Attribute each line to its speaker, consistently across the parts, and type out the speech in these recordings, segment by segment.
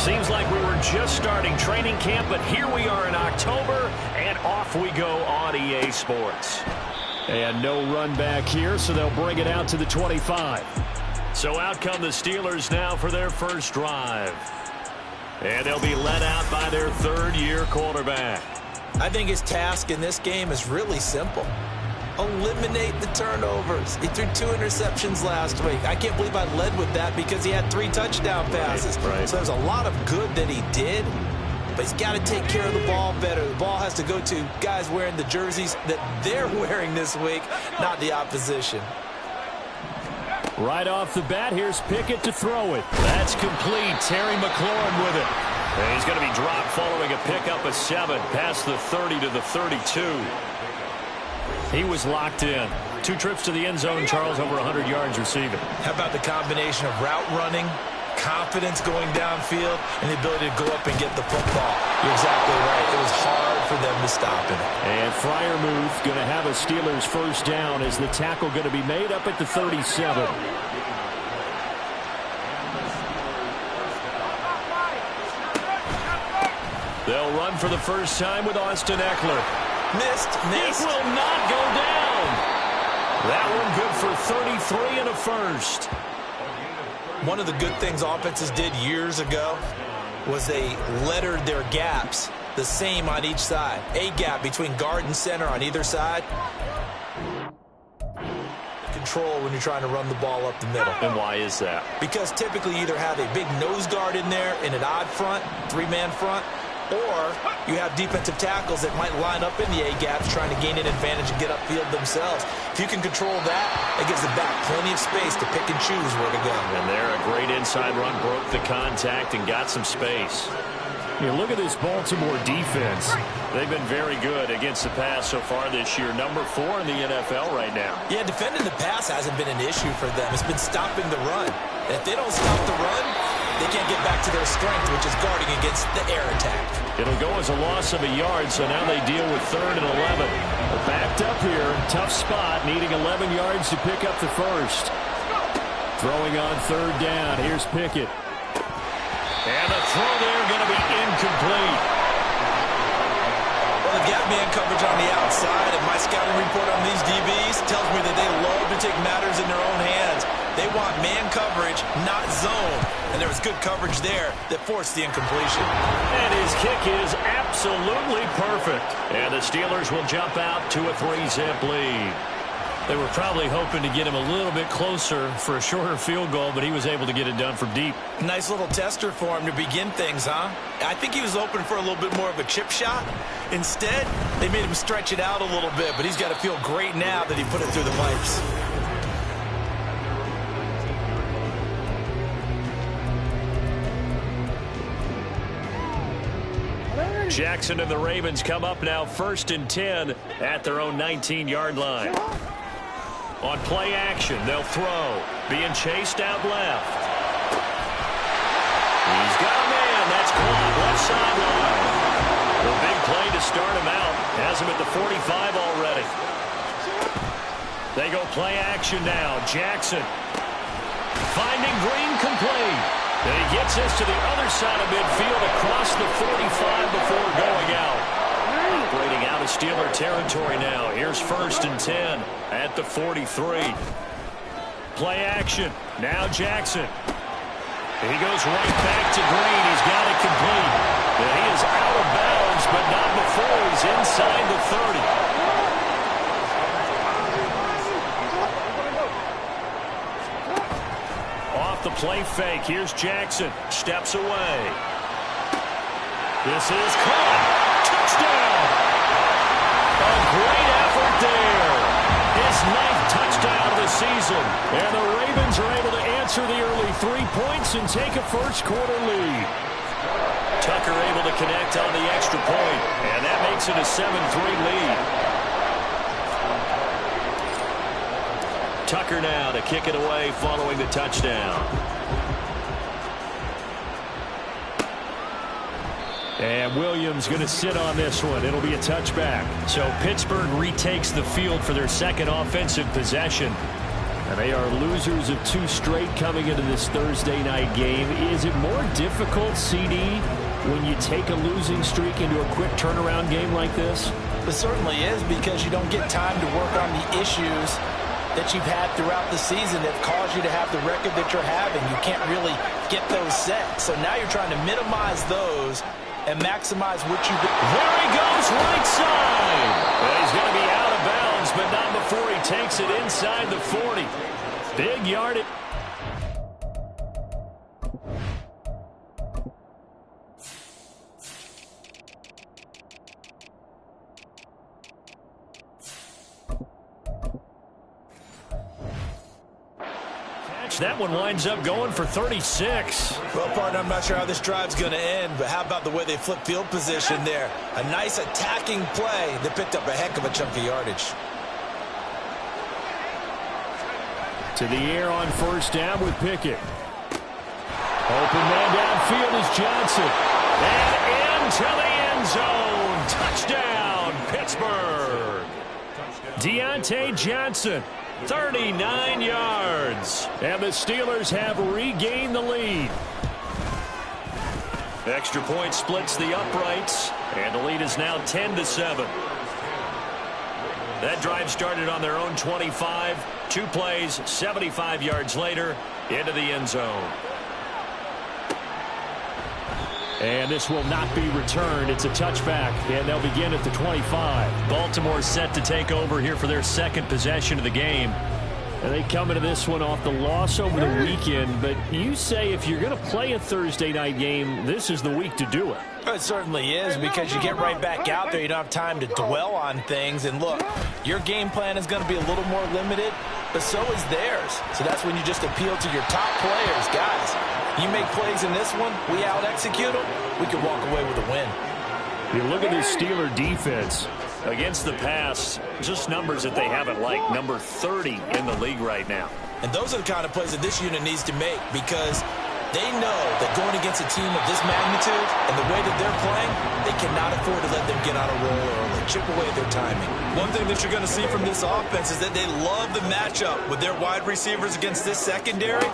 Speaker 1: Seems like we were just starting training camp, but here we are in October, and off we go on EA Sports.
Speaker 2: And no run back here, so they'll bring it out to the 25.
Speaker 1: So out come the Steelers now for their first drive. And they'll be led out by their third-year quarterback.
Speaker 3: I think his task in this game is really simple. Eliminate the turnovers. He threw 2 interceptions last week. I can't believe I led with that because he had 3 touchdown passes.
Speaker 1: Right.
Speaker 3: So there's a lot of good that he did, but he's got to take care of the ball better. The ball has to go to guys wearing the jerseys that they're wearing this week, not the opposition.
Speaker 2: Right off the bat, here's Pickett to throw it.
Speaker 1: That's complete. Terry McLaurin with it. And he's going to be dropped following a pickup of 7 past the 30 to the 32.
Speaker 2: He was locked in. 2 trips to the end zone, Charles, over 100 yards receiving.
Speaker 3: How about the combination of route running, confidence going downfield, and the ability to go up and get the football? You're exactly right. It was hard for them to stop him.
Speaker 2: And Freiermuth going to have a Steelers first down as the tackle going to be made up at the 37.
Speaker 1: They'll run for the first time with Austin Eckler.
Speaker 3: Missed.
Speaker 1: It will not go down. That one good for 33 and a first.
Speaker 3: One of the good things offenses did years ago was they lettered their gaps the same on each side. A gap between guard and center on either side. Control when you're trying to run the ball up the middle.
Speaker 1: And why is that?
Speaker 3: Because typically you either have a big nose guard in there in an odd front, 3-man front, or you have defensive tackles that might line up in the A-gaps trying to gain an advantage and get upfield themselves. If you can control that, it gives the back plenty of space to pick and choose where to go.
Speaker 1: And there, a great inside run broke the contact and got some space.
Speaker 2: You look at this Baltimore defense.
Speaker 1: They've been very good against the pass so far this year. Number 4 in the NFL right now.
Speaker 3: Yeah, defending the pass hasn't been an issue for them. It's been stopping the run. And if they don't stop the run, they can't get back to their strength, which is guarding against the air attack.
Speaker 1: It'll go as a loss of a yard, so now they deal with 3rd and 11.
Speaker 2: They're backed up here. Tough spot, needing 11 yards to pick up the first. Throwing on 3rd down. Here's Pickett.
Speaker 1: And the throw there going to be incomplete.
Speaker 3: Well, they've got man coverage on the outside, and my scouting report on these DBs tells me that they love to take matters in their own hands. They want man coverage, not zone. And there was good coverage there that forced the incompletion.
Speaker 1: And his kick is absolutely perfect. And the Steelers will jump out to a 3-zip lead.
Speaker 2: They were probably hoping to get him a little bit closer for a shorter field goal, but he was able to get it done from deep.
Speaker 3: Nice little tester for him to begin things, huh? I think he was hoping for a little bit more of a chip shot. Instead, they made him stretch it out a little bit, but he's got to feel great now that he put it through the pipes.
Speaker 1: Jackson and the Ravens come up now 1st and 10 at their own 19-yard line. On play action, they'll throw. Being chased out left. He's got a man. That's caught left sideline. The big play to start him out. Has him at the 45 already. They go play action now. Jackson finding Green complete. And he gets this to the other side of midfield across the 45 before going out. Operating out of Steeler territory now. Here's 1st and 10 at the 43. Play action. Now Jackson. He goes right back to Green. He's got it complete. And he is out of bounds, but not before he's inside the 30. The play fake. Here's Jackson. Steps away. This is caught. Touchdown. A great effort there. His 9th touchdown of the season. And the Ravens are able to answer the early 3 points and take a first-quarter lead. Tucker able to connect on the extra point. And that makes it a 7-3 lead. Tucker now to kick it away following the touchdown.
Speaker 2: And Williams going to sit on this one. It'll be a touchback. So Pittsburgh retakes the field for their second offensive possession. And they are losers of 2 straight coming into this Thursday night game. Is it more difficult, CD, when you take a losing streak into a quick turnaround game like this?
Speaker 3: It certainly is, because you don't get time to work on the issues that you've had throughout the season that caused you to have the record that you're having. You can't really get those set. So now you're trying to minimize those and maximize what you do.
Speaker 2: There he goes, right side. And he's going to be out of bounds, but not before he takes it inside the 40. Big yardage. That one winds up going for 36.
Speaker 3: Well, partner, I'm not sure how this drive's going to end, but how about the way they flip field position there? A nice attacking play that picked up a heck of a chunk of yardage.
Speaker 2: To the air on first down with Pickett. Open man downfield is Johnson. And into the end zone. Touchdown, Pittsburgh. Deontay Johnson. 39 yards. And the Steelers have regained the lead. Extra point splits the uprights. And the lead is now 10-7. That drive started on their own 25. 2 plays, 75 yards later, into the end zone. And this will not be returned. It's a touchback, and they'll begin at the 25. Baltimore set to take over here for their second possession of the game. And they come into this one off the loss over the weekend. But you say if you're going to play a Thursday night game, this is the week to do it.
Speaker 3: It certainly is, because you get right back out there. You don't have time to dwell on things. And look, your game plan is going to be a little more limited, but so is theirs. So that's when you just appeal to your top players. Guys, you make plays in this one, we out-execute them, we can walk away with a win.
Speaker 2: You look at this Steeler defense. Against the pass, just numbers that they haven't liked. Number 30 in the league right now.
Speaker 3: And those are the kind of plays that this unit needs to make, because they know that going against a team of this magnitude and the way that they're playing, they cannot afford to let them get on a roll early, chip away at their timing. One thing that you're going to see from this offense is that they love the matchup with their wide receivers against this secondary.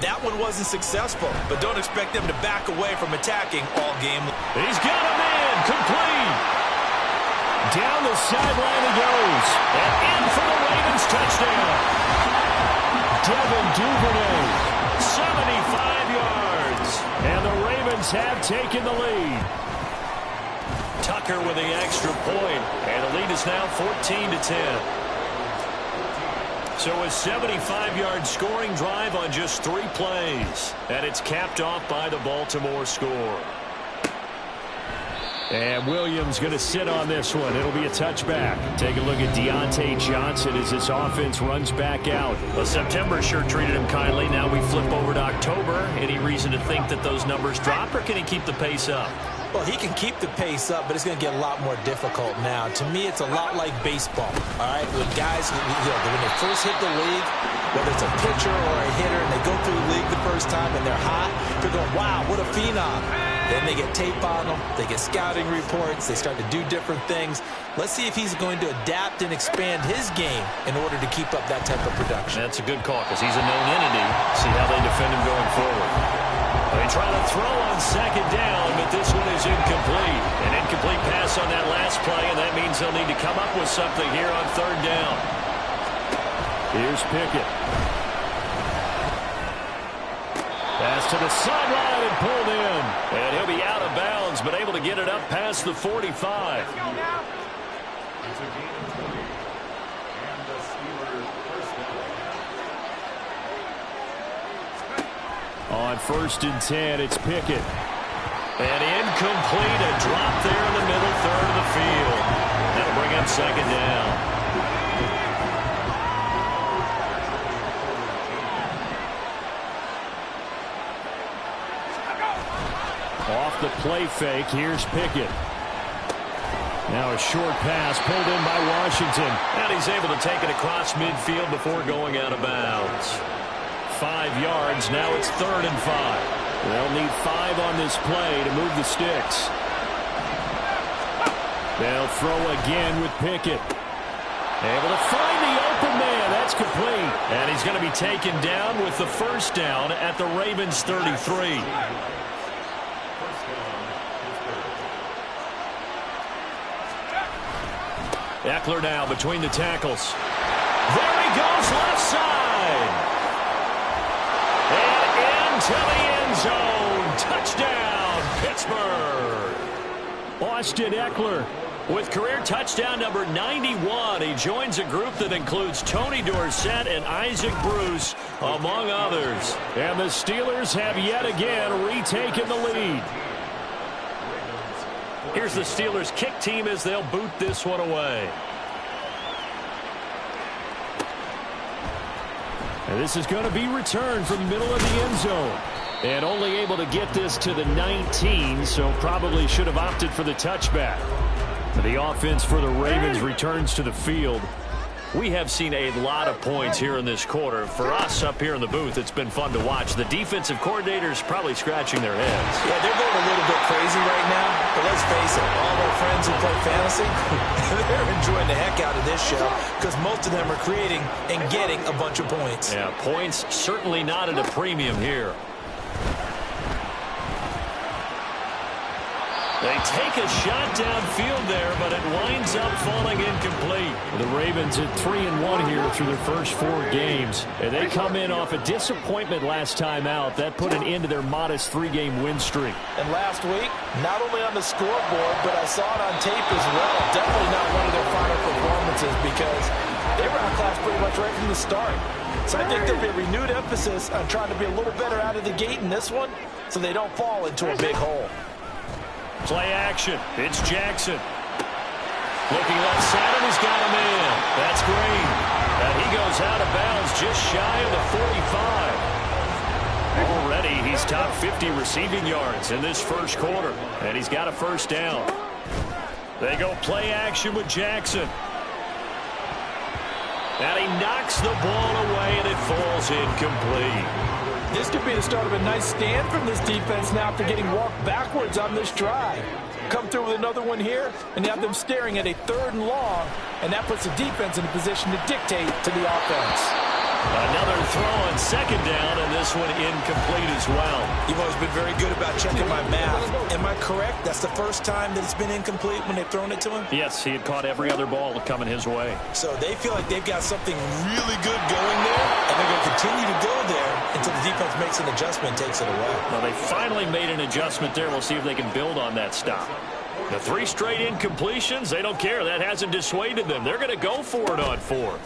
Speaker 3: That one wasn't successful, but don't expect them to back away from attacking all game.
Speaker 2: He's got a man, complete. Down the sideline he goes. And in for the Ravens touchdown. Devin Duvernay, 75 yards. And the Ravens have taken the lead. Tucker with the extra point. And the lead is now 14-10. So a 75-yard scoring drive on just 3 plays. And it's capped off by the Baltimore score. And Williams going to sit on this one. It'll be a touchback. Take a look at Deontay Johnson as this offense runs back out. Well, September sure treated him kindly. Now we flip over to October. Any reason to think that those numbers drop, or can he keep the pace up?
Speaker 3: Well, he can keep the pace up, but it's going to get a lot more difficult now. To me, it's a lot like baseball, all right? When guys, when they first hit the league, whether it's a pitcher or a hitter, and they go through the league the first time and they're hot, they're going, wow, what a phenom. Then they get tape on them, they get scouting reports, they start to do different things. Let's see if he's going to adapt and expand his game in order to keep up that type of production.
Speaker 2: That's a good call, because he's a known entity. See how they defend him going forward. They try to throw on second down, but this one is incomplete. An incomplete pass on that last play, and that means they'll need to come up with something here on third down. Here's Pickett. Pass to the sideline and pulled in. And he'll be out of bounds, but able to get it up past the 45. On 1st and 10, it's Pickett. And incomplete, a drop there in the middle third of the field. That'll bring up second down. Off the play fake, here's Pickett. Now a short pass pulled in by Washington. And he's able to take it across midfield before going out of bounds. 5 yards, now it's 3rd and 5. They'll need 5 on this play to move the sticks. They'll throw again with Pickett. Able to find the open man. That's complete.
Speaker 1: And he's going to be taken down with the first down at the Ravens 33. Eckler now between the tackles. There he goes, left side. And into the end zone. Touchdown, Pittsburgh.
Speaker 2: Austin Eckler
Speaker 1: with career touchdown number 91. He joins a group that includes Tony Dorsett and Isaac Bruce, among others.
Speaker 2: And the Steelers have yet again retaken the lead.
Speaker 1: Here's the Steelers kick team as they'll boot this one away.
Speaker 2: And this is going to be returned from the middle of the end zone. And only able to get this to the 19, so probably should have opted for the touchback. The offense for the Ravens returns to the field.
Speaker 1: We have seen a lot of points here in this quarter. For us up here in the booth, it's been fun to watch. The defensive coordinators probably scratching their heads.
Speaker 3: Yeah, they're going a little bit crazy right now. But let's face it, all our friends who play fantasy, they're enjoying the heck out of this show because most of them are creating and getting a bunch of points.
Speaker 1: Yeah, points certainly not at a premium here. They take a shot downfield there, but it winds up falling incomplete.
Speaker 2: The Ravens at 3-1 here through their first 4 games. And they come in off a disappointment last time out. That put an end to their modest 3-game win streak.
Speaker 3: And last week, not only on the scoreboard, but I saw it on tape as well. Definitely not one of their finer performances because they were outclassed pretty much right from the start. So I think there'll be a renewed emphasis on trying to be a little better out of the gate in this one so they don't fall into a big hole.
Speaker 1: Play action. It's Jackson. Looking left side, and he's got him in. That's Green. And he goes out of bounds just shy of the 45. Already, he's top 50 receiving yards in this first quarter. And he's got a first down. They go play action with Jackson. And he knocks the ball away, and it falls incomplete.
Speaker 3: This could be the start of a nice stand from this defense now after getting walked backwards on this drive. Come through with another one here, and you have them staring at a 3rd and long, and that puts the defense in a position to dictate to the offense.
Speaker 1: Another throw on second down, and this one incomplete as well.
Speaker 3: You've always been very good about checking my math. Am I correct? That's the first time that it's been incomplete when they've thrown it to him?
Speaker 1: Yes, he had caught every other ball coming his way.
Speaker 3: So they feel like they've got something really good going there, and they're going to continue to go there until the defense makes an adjustment and takes it away.
Speaker 1: Well, they finally made an adjustment there. We'll see if they can build on that stop. The 3 straight incompletions, they don't care. That hasn't dissuaded them. They're going to go for it on 4th.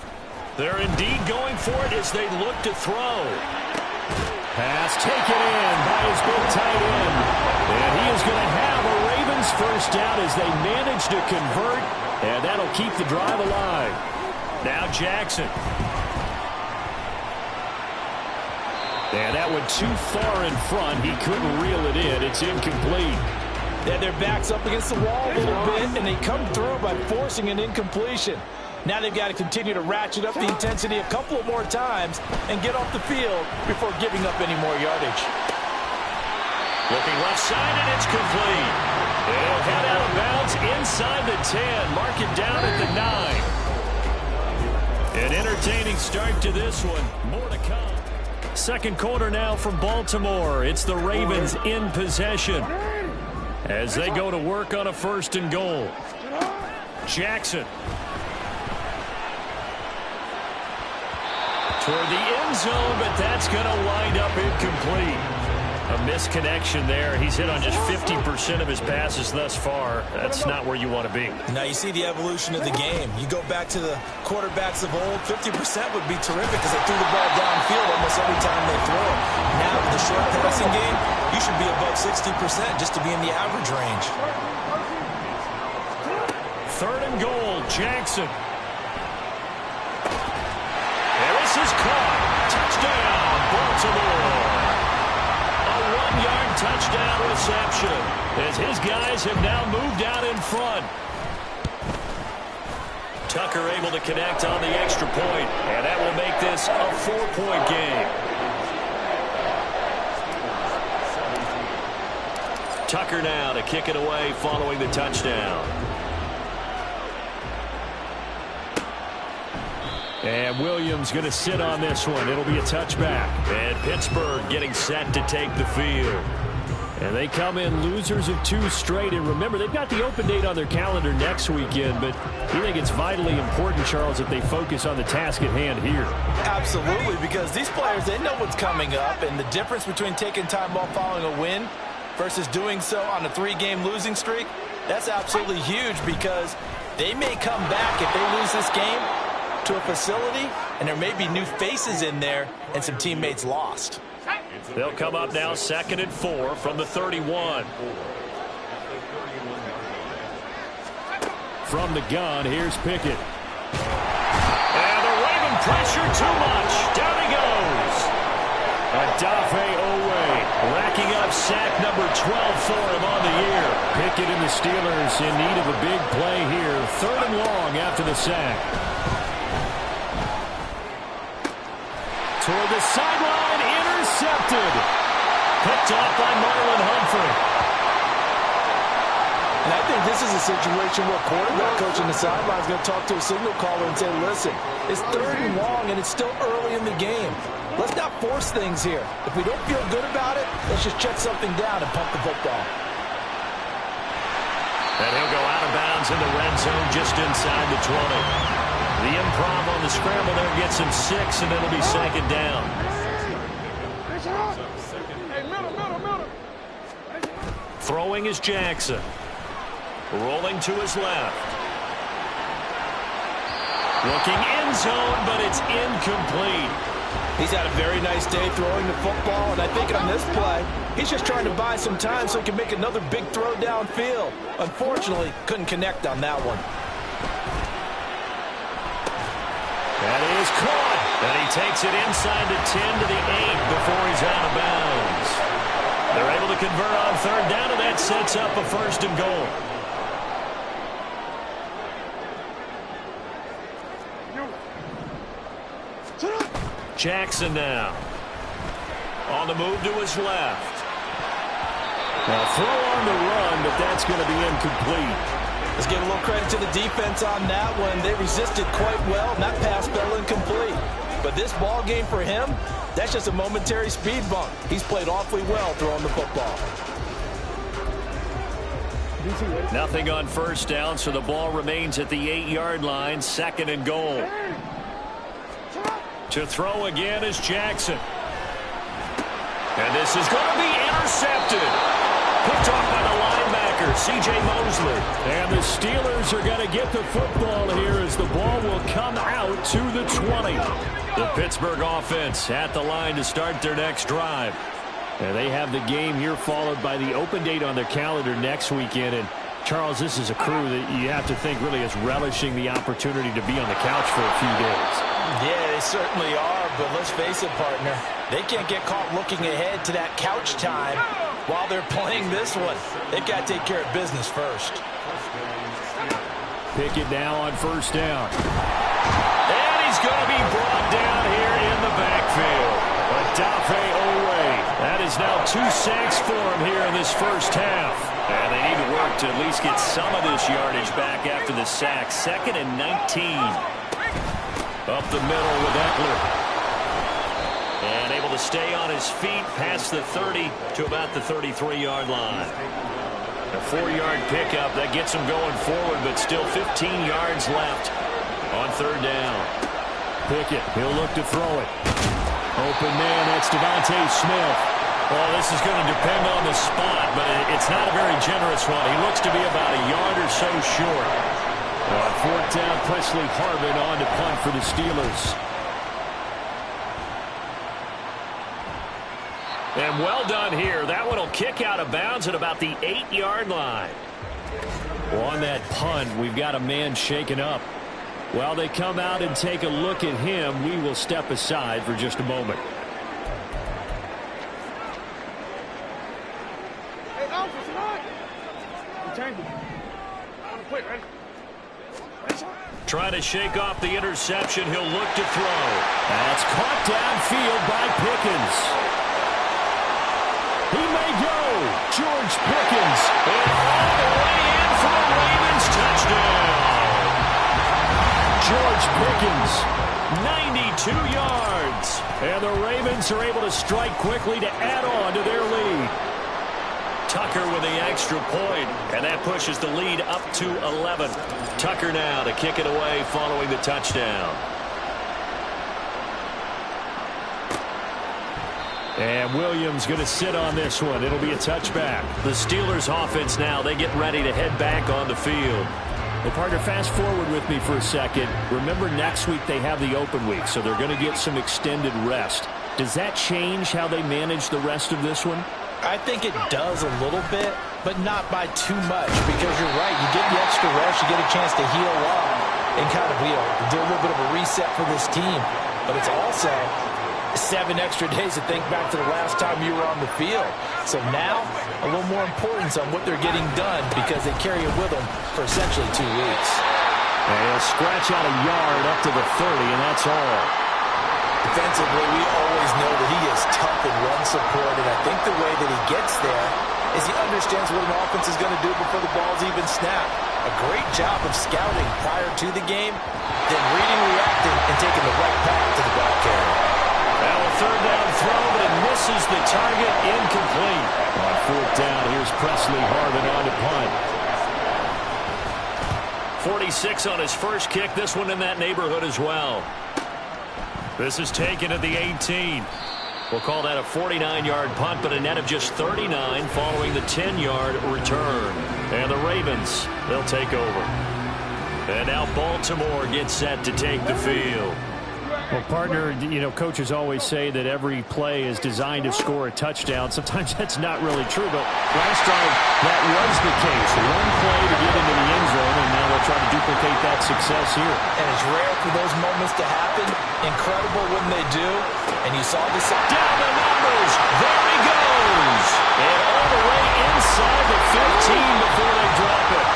Speaker 1: They're indeed going for it as they look to throw.
Speaker 2: Pass taken in by his big tight end. And he is going to have a Ravens first down as they manage to convert. And that'll keep the drive alive.
Speaker 1: Now Jackson.
Speaker 2: And that went too far in front. He couldn't reel it in. It's incomplete.
Speaker 3: Yeah, their back's up against the wall a little bit, and they come through by forcing an incompletion. Now they've got to continue to ratchet up the intensity a couple of more times and get off the field before giving up any more yardage.
Speaker 1: Looking left side, and it's complete. It'll head out of bounds inside the 10. Mark it down at the 9. An entertaining start to this one. More to come. Second quarter now from Baltimore. It's the Ravens in possession as they go to work on a 1st and goal. Jackson. Toward the end zone, but that's going to wind up incomplete. A misconnection there. He's hit on just 50% of his passes thus far. That's not where you want to be.
Speaker 3: Now you see the evolution of the game. You go back to the quarterbacks of old, 50% would be terrific because they threw the ball downfield almost every time they throw it. Now with the short passing game, you should be above 60% just to be in the average range.
Speaker 1: 3rd and goal, Jackson. This is caught. Touchdown, Baltimore. A 1-yard touchdown reception as his guys have now moved out in front. Tucker able to connect on the extra point, and that will make this a 4-point game. Tucker now to kick it away following the touchdown.
Speaker 2: And Williams going to sit on this one. It'll be a touchback.
Speaker 1: And Pittsburgh getting set to take the field.
Speaker 2: And they come in losers of 2 straight. And remember, they've got the open date on their calendar next weekend. But you think it's vitally important, Charles, that they focus on the task at hand here?
Speaker 3: Absolutely, because these players, they know what's coming up. And the difference between taking time off following a win versus doing so on a 3-game losing streak, that's absolutely huge, because they may come back if they lose this game to a facility, and there may be new faces in there and some teammates lost.
Speaker 1: They'll come up now 2nd and 4 from the 31.
Speaker 2: From the gun, here's Pickett.
Speaker 1: And the Raven pressure too much. Down he goes.
Speaker 2: Ing2008 racking up sack number 12 for him on the year. Pickett and the Steelers in need of a big play here. 3rd and long after the sack. Toward the sideline, intercepted. Picked off by Marlon Humphrey.
Speaker 3: And I think this is a situation where quarterback coach on the sideline is going to talk to a signal caller and say, listen, it's 3rd and long and it's still early in the game. Let's not force things here. If we don't feel good about it, let's just check something down and pump the football.
Speaker 1: And he'll go out of bounds in the red zone just inside the 20. The improv on the scramble there gets him 6, and it'll be 2nd down. Throwing is Jackson. Rolling to his left. Looking end zone, but it's incomplete.
Speaker 3: He's had a very nice day throwing the football, and I think on this play, he's just trying to buy some time so he can make another big throw downfield. Unfortunately, couldn't connect on that one.
Speaker 1: That is caught. And he takes it inside the 10 to the 8 before he's out of bounds. They're able to convert on 3rd down, and that sets up a 1st and goal. Jackson now. On the move to his left.
Speaker 2: Now throw on the run, but that's going to be incomplete.
Speaker 3: Let's give a little credit to the defense on that one. They resisted quite well, and that pass fell incomplete. But this ball game for him, that's just a momentary speed bump. He's played awfully well throwing the football.
Speaker 1: Nothing on 1st down, so the ball remains at the 8-yard line. 2nd and goal. To throw again is Jackson. And this is going to be intercepted. Picked off by the linebacker, C.J. Mosley.
Speaker 2: And the Steelers are going to get the football here as the ball will come out to the 20.
Speaker 1: The Pittsburgh offense at the line to start their next drive.
Speaker 2: And they have the game here followed by the open date on their calendar next weekend. And Charles, this is a crew that you have to think really is relishing the opportunity to be on the couch for a few days.
Speaker 3: Yeah, they certainly are, but let's face it, partner. They can't get caught looking ahead to that couch time while they're playing this one. They've got to take care of business first.
Speaker 2: Pickett now on 1st down.
Speaker 1: And he's going to be brought down here in the backfield. Ing2008. That is now 2 sacks for him here in this 1st half. And they need to work to at least get some of this yardage back after the sack. 2nd and 19. Up the middle with Eckler. And able to stay on his feet past the 30 to about the 33-yard line. A 4-yard pickup that gets him going forward, but still 15 yards left on 3rd down.
Speaker 2: Pickett, he'll look to throw it. Open man, that's Devontae Smith.
Speaker 1: Well, this is going to depend on the spot, but it's not a very generous one. He looks to be about a yard or so short.
Speaker 2: On 4th down, Presley Harvin on to punt for the Steelers.
Speaker 1: And well done here. That one will kick out of bounds at about the 8-yard line.
Speaker 2: Well, on that punt, we've got a man shaken up. While they come out and take a look at him, we will step aside for just a moment.
Speaker 1: Trying to shake off the interception. He'll look to throw.
Speaker 2: That's caught downfield by Pickens. He may go. George Pickens.
Speaker 1: And all the way in for a Ravens touchdown.
Speaker 2: George Pickens
Speaker 1: 92 yards. And the Ravens are able to strike quickly to add on to their lead. Tucker with the extra point, and that pushes the lead up to 11. Tucker now to kick it away following the touchdown.
Speaker 2: And Williams going to sit on this one. It'll be a touchback.
Speaker 1: The Steelers offense now, they get ready to head back on the field.
Speaker 2: Well, partner, fast forward with me for a second. Remember, next week they have the open week, so they're going to get some extended rest. Does that change how they manage the rest of this one?
Speaker 3: I think it does a little bit, but not by too much, because you're right. You get the extra rest, you get a chance to heal up and kind of, do a little bit of a reset for this team. But it's also 7 extra days to think back to the last time you were on the field. So now, a little more importance on what they're getting done, because they carry it with them for essentially 2 weeks.
Speaker 2: And he'll scratch out a yard up to the 30, and that's all.
Speaker 3: Defensively, we always know that he is tough in run support, and I think the way that he gets there is he understands what an offense is going to do before the ball's even snapped. A great job of scouting prior to the game, then reading, reacting, and taking the right path to the ball carrier.
Speaker 1: Now a third down throw, but it misses the target, incomplete.
Speaker 2: On fourth down, here's Presley Harvin on to punt.
Speaker 1: 46 on his first kick, this one in that neighborhood as well. This is taken at the 18. We'll call that a 49-yard punt, but a net of just 39 following the 10-yard return. And the Ravens, they'll take over. And now Baltimore gets set to take the field.
Speaker 2: Well, partner, coaches always say that every play is designed to score a touchdown. Sometimes that's not really true, but last drive, that was the case. One play to get into the end zone, and now they'll try to duplicate that success here.
Speaker 3: And it's rare for those moments to happen. Incredible when they do. And you saw this.
Speaker 1: Down the numbers. There he goes. And all the way inside the 15 before they drop it.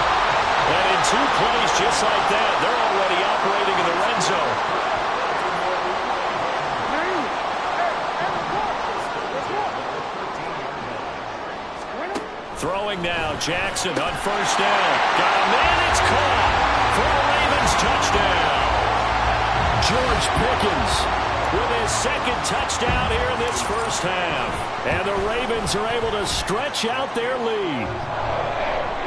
Speaker 1: And in 2 plays just like that, they're already operating in the red zone. Throwing now, Jackson on first down. Got a man, it's caught for the Ravens touchdown.
Speaker 2: George Pickens
Speaker 1: with his second touchdown here in this first half.
Speaker 2: And the Ravens are able to stretch out their lead.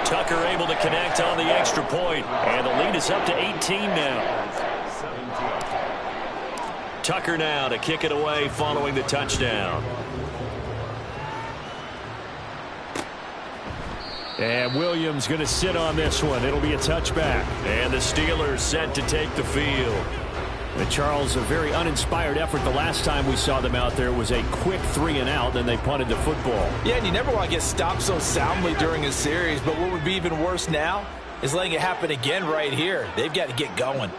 Speaker 1: Tucker able to connect on the extra point, and the lead is up to 18 now. Tucker now to kick it away following the touchdown.
Speaker 2: And Williams going to sit on this one. It'll be a touchback.
Speaker 1: And the Steelers set to take the field.
Speaker 2: And Charles, a very uninspired effort. The last time we saw them out there was a quick 3-and-out, then they punted the football.
Speaker 3: Yeah, and you never want to get stopped so soundly during a series, but what would be even worse now is letting it happen again right here. They've got to get going.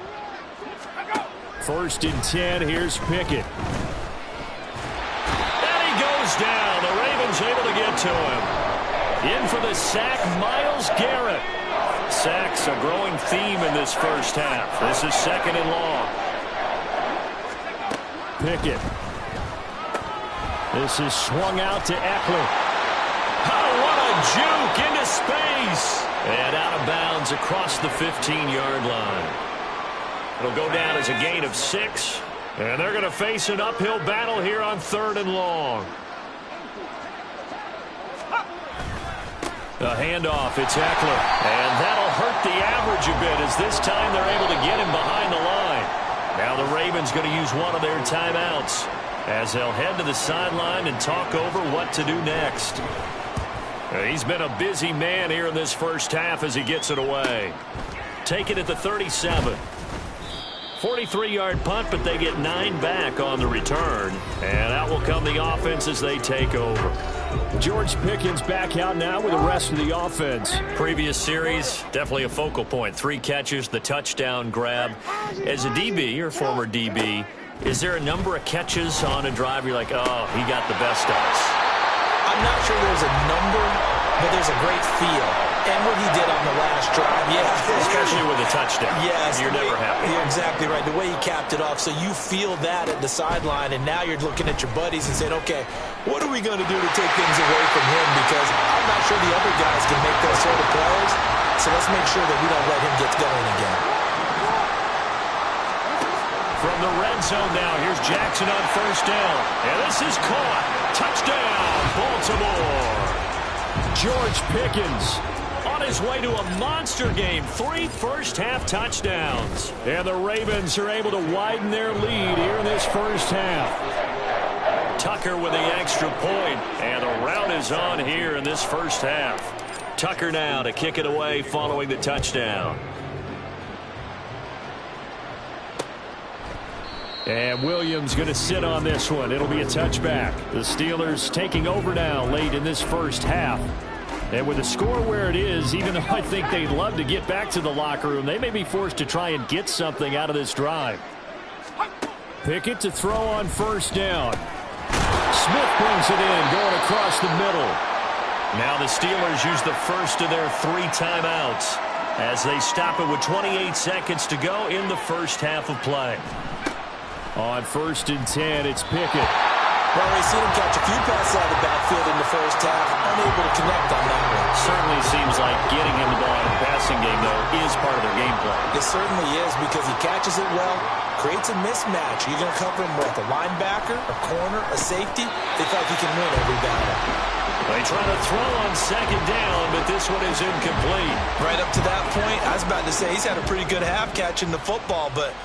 Speaker 2: 1st and 10, here's Pickett.
Speaker 1: And he goes down. The Ravens able to get to him. In for the sack, Myles Garrett. Sacks a growing theme in this first half. This is 2nd and long.
Speaker 2: Pickett. This is swung out to Eckler.
Speaker 1: Oh, what a juke into space. And out of bounds across the 15-yard line. It'll go down as a gain of 6. And they're going to face an uphill battle here on 3rd and long. A handoff, it's Eckler. And that'll hurt the average a bit, as this time they're able to get him behind the line. Now the Ravens going to use one of their timeouts as they'll head to the sideline and talk over what to do next. He's been a busy man here in this first half as he gets it away. Take it at the 37. 43-yard punt, but they get 9 back on the return. And out will come the offense as they take over.
Speaker 2: George Pickens back out now with the rest of the offense.
Speaker 1: Previous series, definitely a focal point. 3 catches, the touchdown grab. As a DB, or former DB, is there a number of catches on a drive you're like, oh, he got the best of us?
Speaker 3: I'm not sure there's a number, but there's a great feel. And what he did on the last drive, yeah.
Speaker 1: Especially with a touchdown.
Speaker 3: Yes.
Speaker 1: You're never happy.
Speaker 3: You're exactly right. The way he capped it off, so you feel that at the sideline, and now you're looking at your buddies and saying, okay, what are we going to do to take things away from him? Because I'm not sure the other guys can make those sort of plays. So let's make sure that we don't let him get going again.
Speaker 1: From from the red zone now. Here's Jackson on first down. And this is caught. Touchdown, Baltimore.
Speaker 2: George Pickens on his way to a monster game. 3 first-half touchdowns. And the Ravens are able to widen their lead here in this first half.
Speaker 1: Tucker with the extra point. And the route is on here in this first half. Tucker now to kick it away following the touchdown.
Speaker 2: And Williams going to sit on this one. It'll be a touchback. The Steelers taking over now late in this first half. And with the score where it is, even though I think they'd love to get back to the locker room, they may be forced to try and get something out of this drive. Pickett to throw on first down. Smith brings it in, going across the middle.
Speaker 1: Now the Steelers use the first of their 3 timeouts as they stop it with 28 seconds to go in the first half of play.
Speaker 2: On 1st and 10, it's Pickett.
Speaker 3: Well, we've seen him catch a few passes out of the backfield in the first half, unable to connect on that one.
Speaker 1: Certainly seems like getting him the ball in the passing game, though, is part of their game plan.
Speaker 3: It certainly is because he catches it well, creates a mismatch. You're going to cover him with a linebacker, a corner, a safety. They feel like he can win every battle.
Speaker 1: They try to throw on second down, but this one is incomplete.
Speaker 3: Right up to that point, I was about to say he's had a pretty good half catching the football, but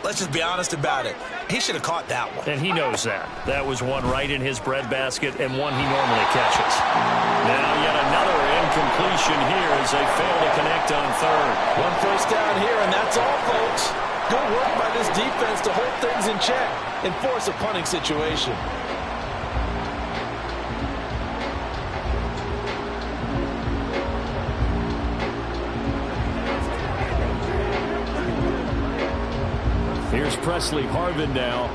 Speaker 3: let's just be honest about it. He should have caught that one.
Speaker 1: And he knows that. That was one right in his breadbasket and one he normally catches. Now yet another incompletion here as they fail to connect on third.
Speaker 4: 1 first down here, and that's all, folks. Good work by this defense to hold things in check and force a punting situation.
Speaker 2: Here's Presley Harvin now.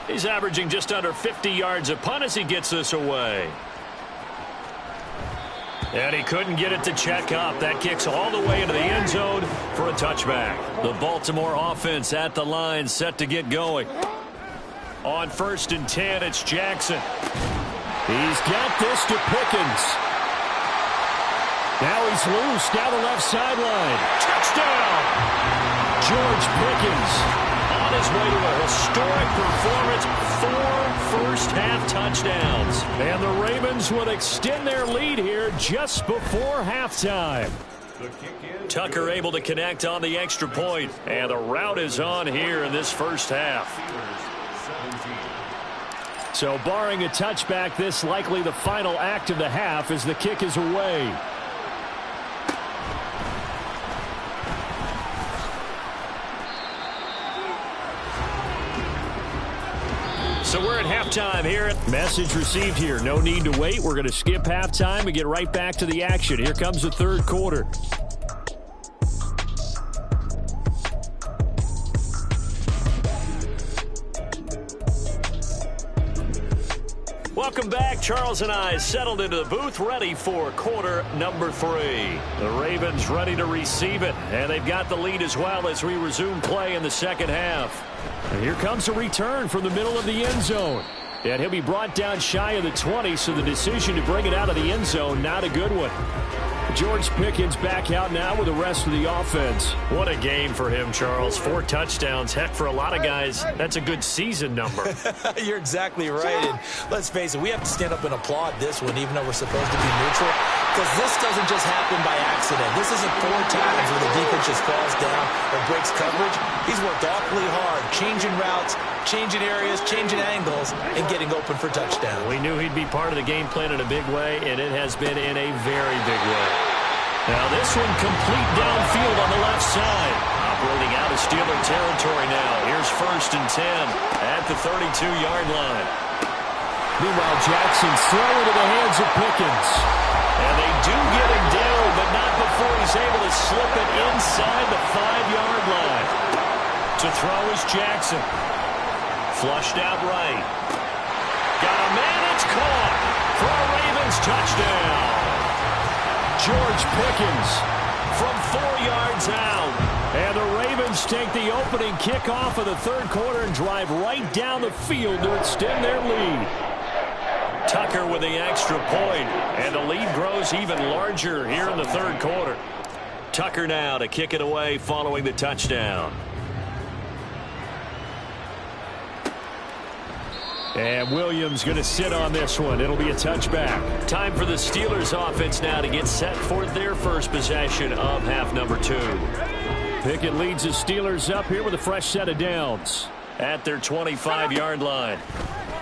Speaker 1: He's averaging just under 50 yards a punt as he gets this away. And he couldn't get it to check up. That kicks all the way into the end zone for a touchback. The Baltimore offense at the line, set to get going. On 1st and 10, it's Jackson.
Speaker 2: He's got this to Pickens. Now he's loose down the left sideline.
Speaker 1: Touchdown!
Speaker 2: George Pickens
Speaker 1: on his way to a historic performance. 4 first-half touchdowns.
Speaker 2: And the Ravens would extend their lead here just before halftime.
Speaker 1: Tucker able to connect on the extra point. And the route is on here in this first half.
Speaker 2: So barring a touchback, this likely the final act of the half as the kick is away.
Speaker 1: So we're at halftime here.
Speaker 2: Message received here. No need to wait. We're going to skip halftime and get right back to the action. Here comes the third quarter.
Speaker 1: Welcome back. Charles and I settled into the booth, ready for quarter number 3. The Ravens ready to receive it, and they've got the lead as well as we resume play in the second half.
Speaker 2: And here comes a return from the middle of the end zone. And he'll be brought down shy of the 20, so the decision to bring it out of the end zone, not a good one. George Pickens back out now with the rest of the offense.
Speaker 1: What a game for him, Charles. 4 touchdowns. Heck, for a lot of guys, that's a good season number.
Speaker 3: You're exactly right. And let's face it, we have to stand up and applaud this one, even though we're supposed to be neutral, because this doesn't just happen by accident. This isn't 4 times where the defense just falls down or breaks coverage. He's worked awfully hard, changing routes, changing areas, changing angles, and getting open for touchdown.
Speaker 1: We knew he'd be part of the game plan in a big way, and it has been in a very big way. Now this one complete downfield on the left side. Operating out of Steeler territory now. Here's 1st and 10 at the 32-yard line.
Speaker 2: Meanwhile, Jackson's throwing to the hands of Pickens.
Speaker 1: And they do get him down, but not before he's able to slip it inside the 5-yard line. To throw is Jackson. Flushed out right. Got a man, it's caught for a Ravens touchdown.
Speaker 2: George Pickens
Speaker 1: from 4 yards out.
Speaker 2: And the Ravens take the opening kickoff of the third quarter and drive right down the field to extend their lead.
Speaker 1: Tucker with the extra point, and the lead grows even larger here in the third quarter. Tucker now to kick it away following the touchdown.
Speaker 2: And Williams going to sit on this one. It'll be a touchback.
Speaker 1: Time for the Steelers offense now to get set for their first possession of half number 2.
Speaker 2: Pickett leads the Steelers up here with a fresh set of downs.
Speaker 1: At their 25-yard line.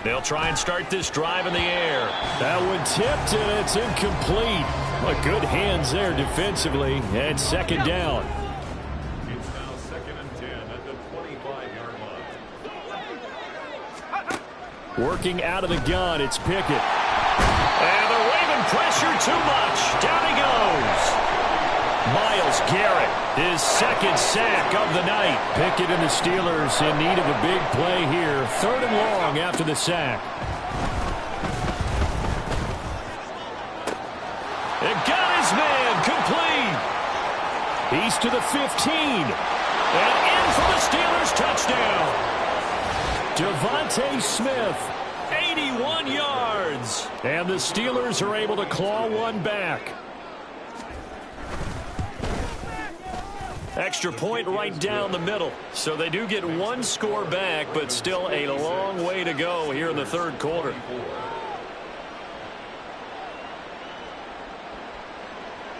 Speaker 1: They'll try and start this drive in the air.
Speaker 2: That one tipped, and it's incomplete. Well, good hands there defensively. And second down.
Speaker 5: It's now 2nd and 10 at the 25-yard line.
Speaker 2: Working out of the gun, it's Pickett.
Speaker 1: And the Raven pressure too much. Down he goes. Myles Garrett, his second sack of the night.
Speaker 2: Pickett and the Steelers in need of a big play here. 3rd and long after the sack.
Speaker 1: It got his man complete.
Speaker 2: He's to the 15.
Speaker 1: And in for the Steelers touchdown.
Speaker 2: Devontae Smith.
Speaker 1: 81 yards.
Speaker 2: And the Steelers are able to claw one back.
Speaker 1: Extra point right down the middle. So they do get one score back, but still a long way to go here in the 3rd quarter.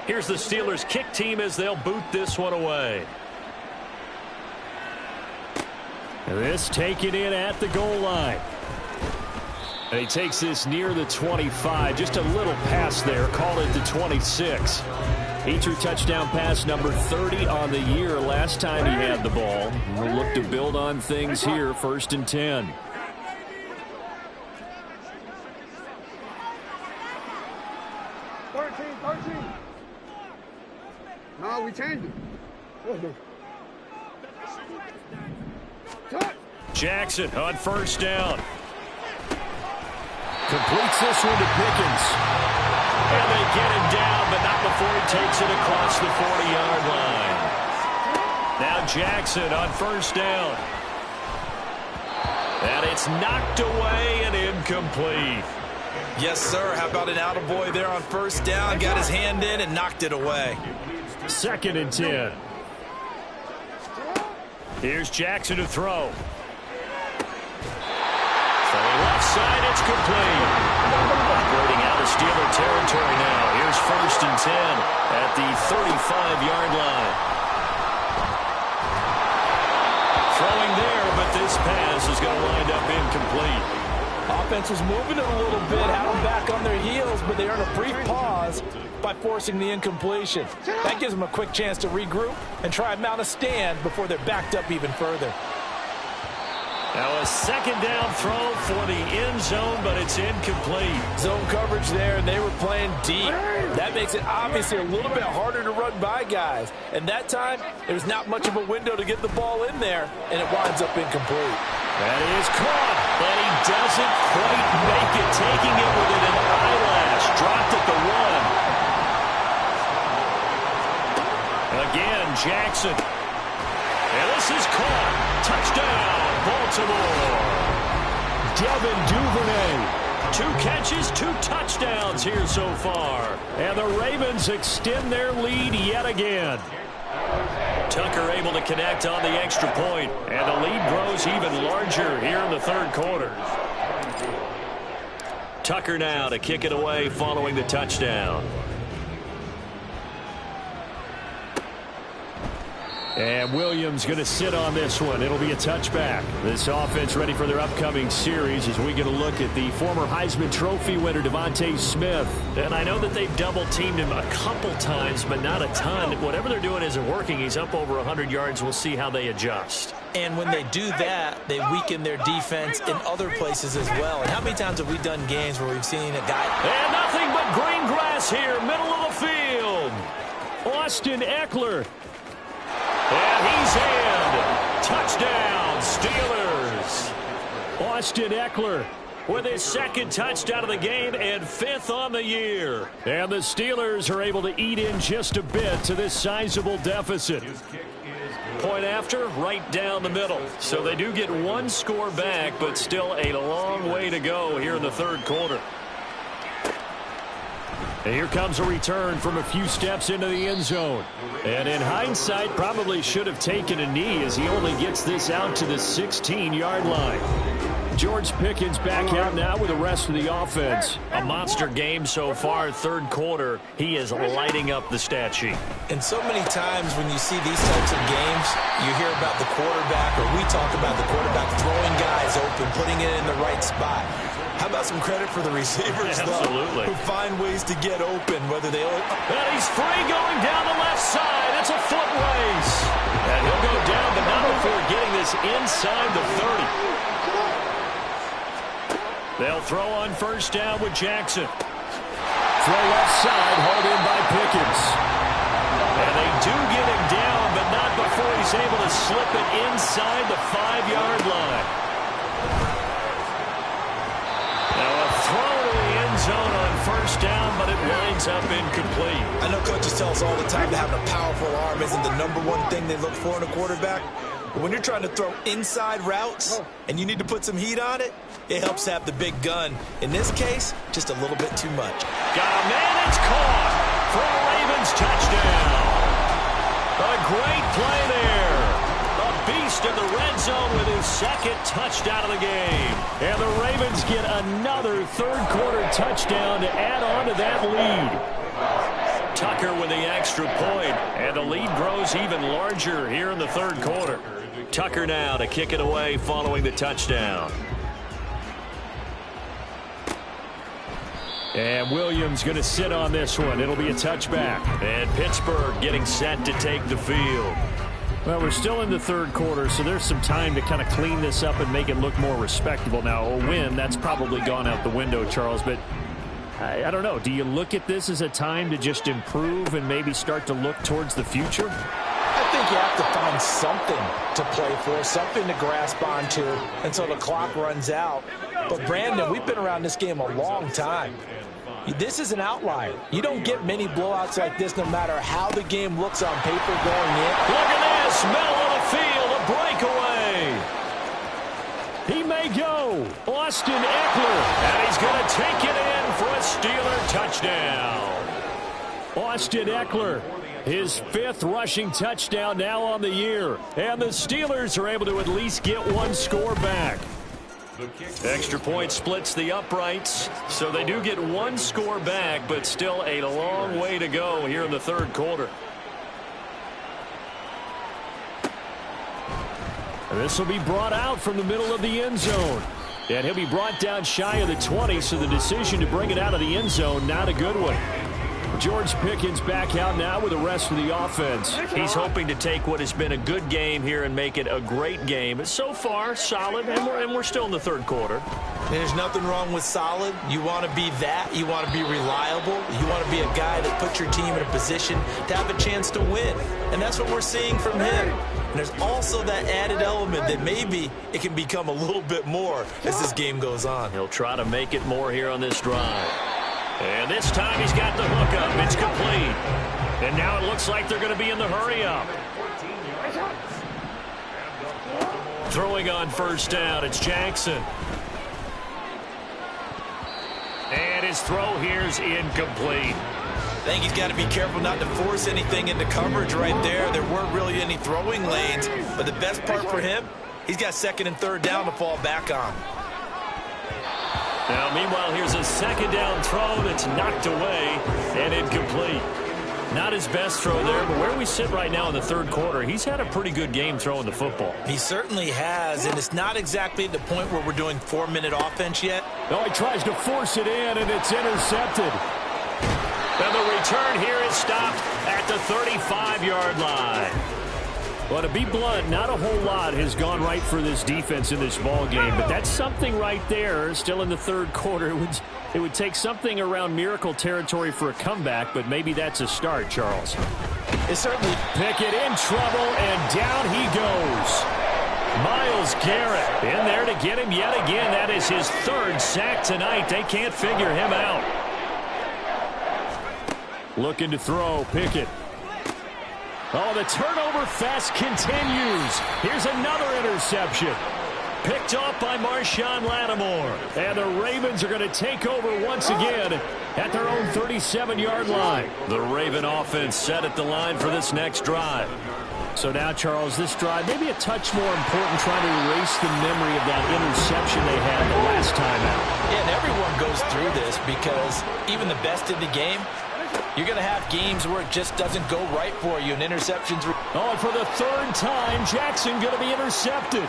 Speaker 1: Here's the Steelers kick team as they'll boot this one away.
Speaker 2: This taken in at the goal line. And he takes this near the 25. Just a little pass there. Call it the 26. He threw touchdown pass number 30 on the year last time he had the ball. We'll look to build on things here. 1st and 10.
Speaker 6: No, we changed it.
Speaker 1: Jackson on 1st down.
Speaker 2: Completes this one to Pickens.
Speaker 1: And they get him down, but not before he takes it across the 40-yard line. Now Jackson on 1st down. And it's knocked away and incomplete.
Speaker 3: Yes, sir. How about an attaboy there on 1st down? Got his hand in and knocked it away.
Speaker 2: 2nd and 10.
Speaker 1: Here's Jackson to throw. From the left side, it's complete. Operating out of Steeler territory now. Here's 1st and 10 at the 35-yard line. Throwing there, but this pass is going to wind up incomplete.
Speaker 4: Offense was moving it a little bit, had them back on their heels, but they earned a brief pause by forcing the incompletion. That gives them a quick chance to regroup and try and mount a stand before they're backed up even further.
Speaker 1: Now a 2nd down throw for the end zone, but it's incomplete.
Speaker 4: Zone coverage there, and they were playing deep. That makes it obviously a little bit harder to run by guys. And that time, there's not much of a window to get the ball in there, and it winds up incomplete.
Speaker 1: That is caught, and he doesn't quite make it, taking it within an eyelash. Dropped at the 1. Again, Jackson. And this is caught. Touchdown, Baltimore.
Speaker 2: Devin Duvernay.
Speaker 1: 2 catches, 2 touchdowns here so far.
Speaker 2: And the Ravens extend their lead yet again.
Speaker 1: Tucker able to connect on the extra point, and the lead grows even larger here in the 3rd quarter. Tucker now to kick it away following the touchdown.
Speaker 2: And Williams going to sit on this one. It'll be a touchback. This offense ready for their upcoming series as we get a look at the former Heisman Trophy winner, Devontae Smith.
Speaker 1: And I know that they've double-teamed him a couple times, but not a ton. Whatever they're doing isn't working. He's up over 100 yards. We'll see how they adjust.
Speaker 3: And when they do that, they weaken their defense in other places as well. And how many times have we done games where we've seen a guy...
Speaker 1: And nothing but green grass here, middle of the field.
Speaker 2: Austin Eckler.
Speaker 1: And he's in. Touchdown, Steelers.
Speaker 2: Austin Eckler
Speaker 1: with his 2nd touchdown of the game and 5th on the year.
Speaker 2: And the Steelers are able to eat in just a bit to this sizable deficit.
Speaker 1: Point after, right down the middle. So they do get one score back, but still a long way to go here in the 3rd quarter.
Speaker 2: And here comes a return from a few steps into the end zone. And in hindsight, probably should have taken a knee as he only gets this out to the 16-yard line. George Pickens back out now with the rest of the offense.
Speaker 1: A monster game so far, third quarter. He is lighting up the stat sheet.
Speaker 3: And so many times when you see these types of games, you hear about the quarterback, or we talk about the quarterback throwing guys open, putting it in the right spot. How about some credit for the receivers,
Speaker 1: Absolutely.
Speaker 3: though, who find ways to get open, whether they...
Speaker 2: And he's free going down the left side. It's a foot race.
Speaker 1: And he'll go down, but not before getting this inside the 30. They'll throw on first down with Jackson.
Speaker 2: Throw left side, hauled in by Pickens.
Speaker 1: And they do get him down, but not before he's able to slip it inside the 5-yard line. Now a throw to the end zone on first down, but it winds up incomplete.
Speaker 3: I know coaches tell us all the time that having a powerful arm isn't the #1 thing they look for in a quarterback. But when you're trying to throw inside routes and you need to put some heat on it, it helps to have the big gun. In this case, just a little bit too much.
Speaker 1: Got a man, it's caught for a Ravens touchdown. A great play there. A beast in the red zone with his second touchdown of the game.
Speaker 2: And the Ravens get another third-quarter touchdown to add on to that lead.
Speaker 1: Tucker with the extra point, and the lead grows even larger here in the third quarter. Tucker now to kick it away following the touchdown.
Speaker 2: And Williams going to sit on this one. It'll be a touchback.
Speaker 1: And Pittsburgh getting set to take the field.
Speaker 2: Well, we're still in the third quarter, so there's some time to kind of clean this up and make it look more respectable. Now, a win, that's probably gone out the window, Charles, but I don't know. Do you look at this as a time to just improve and maybe start to look towards the future?
Speaker 4: I think you have to find something to play for, something to grasp onto until the clock runs out. But, Brandon, we've been around this game a long time. This is an outlier. You don't get many blowouts like this no matter how the game looks on paper going in.
Speaker 1: Look at this. Middle of the field, a breakaway.
Speaker 2: He may go. Austin Eckler.
Speaker 1: And he's going to take it in for a Steeler touchdown.
Speaker 2: Austin Eckler, his 5th rushing touchdown now on the year. And the Steelers are able to at least get one score back.
Speaker 1: Extra point splits the uprights, so they do get one score back, but still a long way to go here in the third quarter.
Speaker 2: This will be brought out from the middle of the end zone. And he'll be brought down shy of the 20, so the decision to bring it out of the end zone, not a good one. George Pickens back out now with the rest of the offense.
Speaker 1: He's hoping to take what has been a good game here and make it a great game. So far, solid, and we're still in the third quarter.
Speaker 3: And there's nothing wrong with solid. You want to be that. You want to be reliable. You want to be a guy that puts your team in a position to have a chance to win. And that's what we're seeing from him. And there's also that added element that maybe it can become a little bit more as this game goes on.
Speaker 1: He'll try to make it more here on this drive. And this time he's got the hook up. It's complete. And now it looks like they're going to be in the hurry up. Throwing on first down, it's Jackson. And his throw here's incomplete.
Speaker 3: I think he's got to be careful not to force anything into coverage right there. There weren't really any throwing lanes. But the best part for him, he's got second and third down to fall back on.
Speaker 1: Now, meanwhile, here's a second down throw that's knocked away and incomplete. Not his best throw there, but where we sit right now in the third quarter, he's had a pretty good game throwing the football.
Speaker 3: He certainly has, and it's not exactly at the point where we're doing 4-minute offense yet.
Speaker 2: No, he tries to force it in, and it's intercepted.
Speaker 1: And the return here is stopped at the 35-yard line.
Speaker 2: Well, to be blunt, not a whole lot has gone right for this defense in this ball game, but that's something right there. Still in the third quarter, it would take something around miracle territory for a comeback, but maybe that's a start, Charles.
Speaker 4: It certainly.
Speaker 2: Pickett in trouble, and down he goes. Myles Garrett in there to get him yet again. That is his 3rd sack tonight. They can't figure him out. Looking to throw, Pickett. Oh, the turnover fest continues. Here's another interception. picked off by Marshawn Lattimore. And the Ravens are going to take over once again at their own 37-yard line.
Speaker 1: The Raven offense set at the line for this next drive.
Speaker 2: So now, Charles, this drive maybe a touch more important, trying to erase the memory of that interception they had the last time out.
Speaker 3: Yeah, and everyone goes through this because even the best in the game, you're going to have games where it just doesn't go right for you, and interceptions.
Speaker 2: Oh, and for the third time, Jackson going to be intercepted.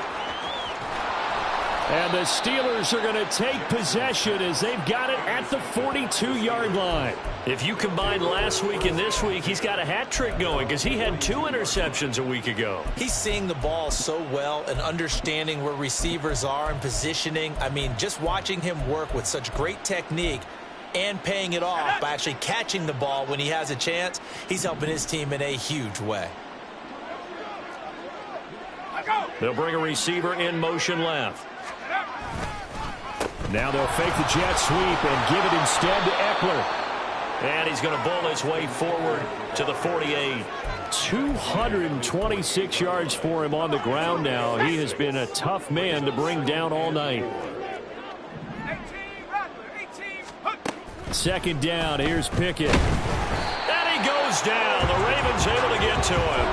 Speaker 2: And the Steelers are going to take possession as they've got it at the 42-yard line.
Speaker 1: If you combine last week and this week, he's got a hat trick going because he had 2 interceptions a week ago.
Speaker 3: He's seeing the ball so well and understanding where receivers are and positioning. I mean, just watching him work with such great technique and paying it off by actually catching the ball when he has a chance, he's helping his team in a huge way.
Speaker 1: They'll bring a receiver in motion left.
Speaker 2: Now they'll fake the jet sweep and give it instead to Eckler.
Speaker 1: And he's going to bowl his way forward to the 48.
Speaker 2: 226 yards for him on the ground now. He has been a tough man to bring down all night. Second down, here's Pickett.
Speaker 1: And he goes down. The Ravens able to get to him.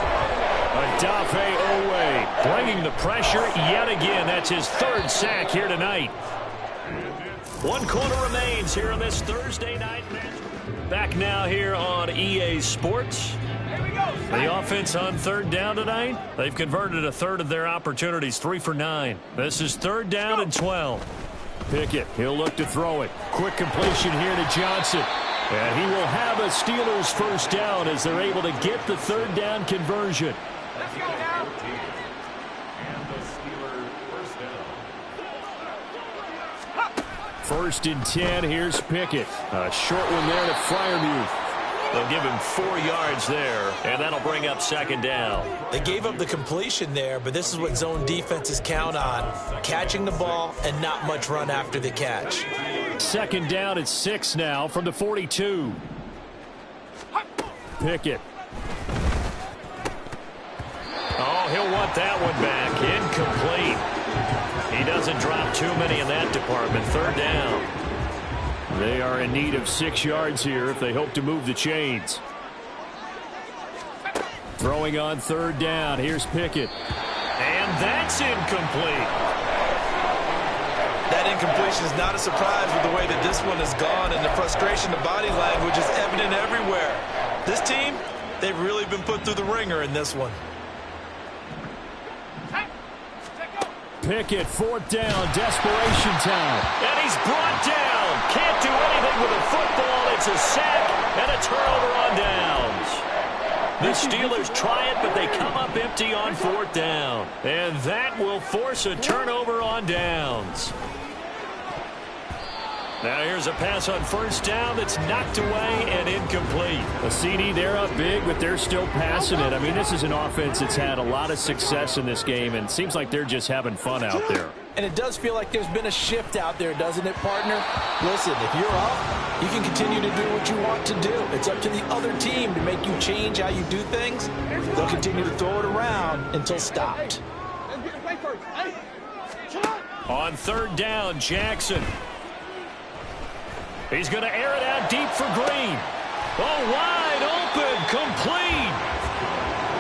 Speaker 2: Odafe Owe bringing the pressure yet again. That's his 3rd sack here tonight.
Speaker 1: 1 quarter remains here on this Thursday night match. Back now here on EA Sports. The offense on 3rd down tonight. They've converted a 1/3 of their opportunities, 3 for 9. This is 3rd down and 12.
Speaker 2: Pickett, he'll look to throw it. Quick completion here to Johnson. And he will have a Steelers 1st down as they're able to get the 3rd down conversion.
Speaker 5: Let's go now. And the Steelers first down.
Speaker 2: 1st and 10, here's Pickett. A short one there to Freiermuth.
Speaker 1: They'll give him 4 yards there, and that'll bring up 2nd down.
Speaker 3: They gave up the completion there, but this is what zone defenses count on. Catching the ball and not much run after the catch.
Speaker 2: 2nd down at 6 now from the 42. Pickett.
Speaker 1: Oh, he'll want that one back. Incomplete. He doesn't drop too many in that department. 3rd down.
Speaker 2: They are in need of 6 yards here if they hope to move the chains. Throwing on 3rd down. Here's Pickett.
Speaker 1: And that's incomplete.
Speaker 3: That incompletion is not a surprise with the way that this one has gone, and the frustration, the body language is evident everywhere. This team, they've really been put through the ringer in this one.
Speaker 2: Pickett, 4th down, desperation time.
Speaker 1: And he's brought down. Can't do anything with a football. It's a sack and a turnover on downs. The Steelers try it, but they come up empty on 4th down. And that will force a turnover on downs. Now here's a pass on 1st down that's knocked away and incomplete.
Speaker 2: A CD, they're up big, but they're still passing it. I mean, this is an offense that's had a lot of success in this game, and it seems like they're just having fun out there.
Speaker 4: And it does feel like there's been a shift out there, doesn't it, partner? Listen, if you're up, you can continue to do what you want to do. It's up to the other team to make you change how you do things. They'll continue to throw it around until stopped.
Speaker 2: On 3rd down, Jackson. He's going to air it out deep for Green. Oh, wide open, complete.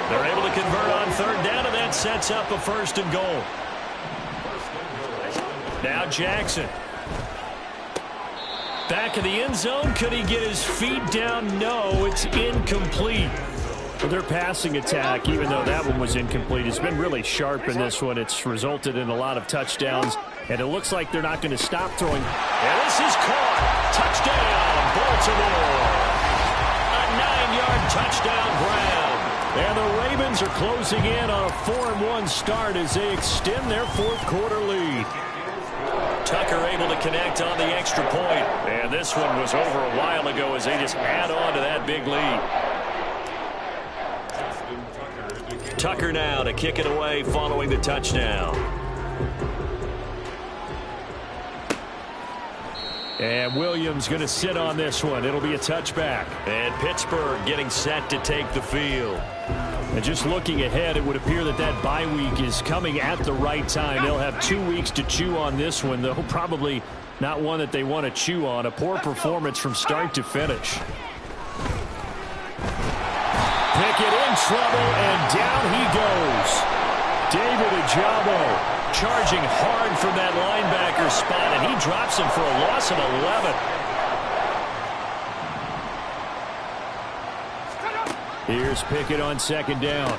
Speaker 1: They're able to convert on 3rd down, and that sets up a 1st and goal.
Speaker 2: Now Jackson. Back in the end zone. Could he get his feet down? No, it's incomplete. Well, their passing attack, even though that one was incomplete, has been really sharp in this one. It's resulted in a lot of touchdowns, and it looks like they're not going to stop throwing.
Speaker 1: And this is caught. Touchdown, Baltimore. A 9-yard touchdown grab.
Speaker 2: And the Ravens are closing in on a 4-1 start as they extend their 4th quarter lead.
Speaker 1: Tucker able to connect on the extra point. And this one was over a while ago as they just add on to that big lead. Tucker now to kick it away following the touchdown.
Speaker 2: And Williams going to sit on this one. It'll be a touchback.
Speaker 1: And Pittsburgh getting set to take the field.
Speaker 2: And just looking ahead, it would appear that that bye week is coming at the right time. They'll have 2 weeks to chew on this one, though probably not one that they want to chew on. A poor performance from start to finish. Pickett in trouble, and down he goes. David Ojabo charging hard from that linebacker spot, and he drops him for a loss of 11. Here's Pickett on second down.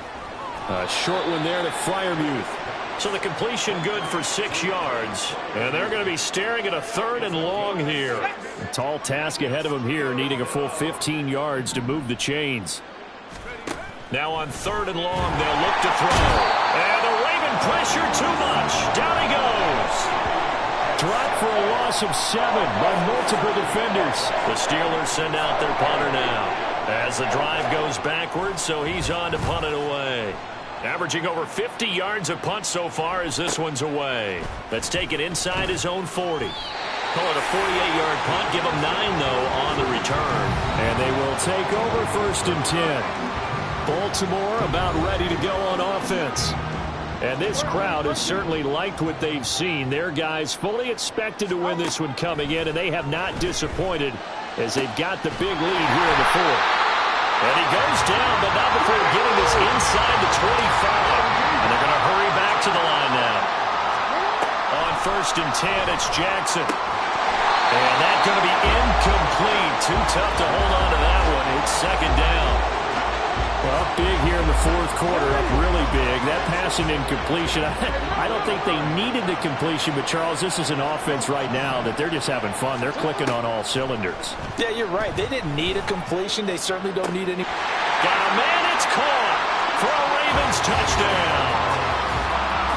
Speaker 2: A short one there to Freiermuth.
Speaker 1: So the completion good for 6 yards. And they're going to be staring at a 3rd and long here.
Speaker 2: A tall task ahead of them here, needing a full 15 yards to move the chains.
Speaker 1: Now on 3rd and long, they'll look to throw. And the Raven pressure too much. Down he goes.
Speaker 2: Dropped for a loss of 7 by multiple defenders.
Speaker 1: The Steelers send out their punter now. As the drive goes backwards, so he's on to punt it away. Averaging over 50 yards of punt so far as this one's away. That's taken inside his own 40. Call it a 48-yard punt. Give him 9, though, on the return.
Speaker 2: And they will take over 1st and 10. Baltimore about ready to go on offense. And this crowd has certainly liked what they've seen. Their guys fully expected to win this one coming in, and they have not disappointed as they've got the big lead here in the 4th.
Speaker 1: And he goes down, but not before getting this inside the 25. And they're going to hurry back to the line now. On 1st and 10, it's Jackson. And that's going to be incomplete. Too tough to hold on to that one. It's 2nd down.
Speaker 2: Well, big here in the 4th quarter, up really big. That passing incompletion, I don't think they needed the completion, but Charles, this is an offense right now that they're just having fun. They're clicking on all cylinders.
Speaker 4: Yeah, you're right. They didn't need a completion. They certainly don't need any.
Speaker 1: Got a man, it's caught for a Ravens touchdown.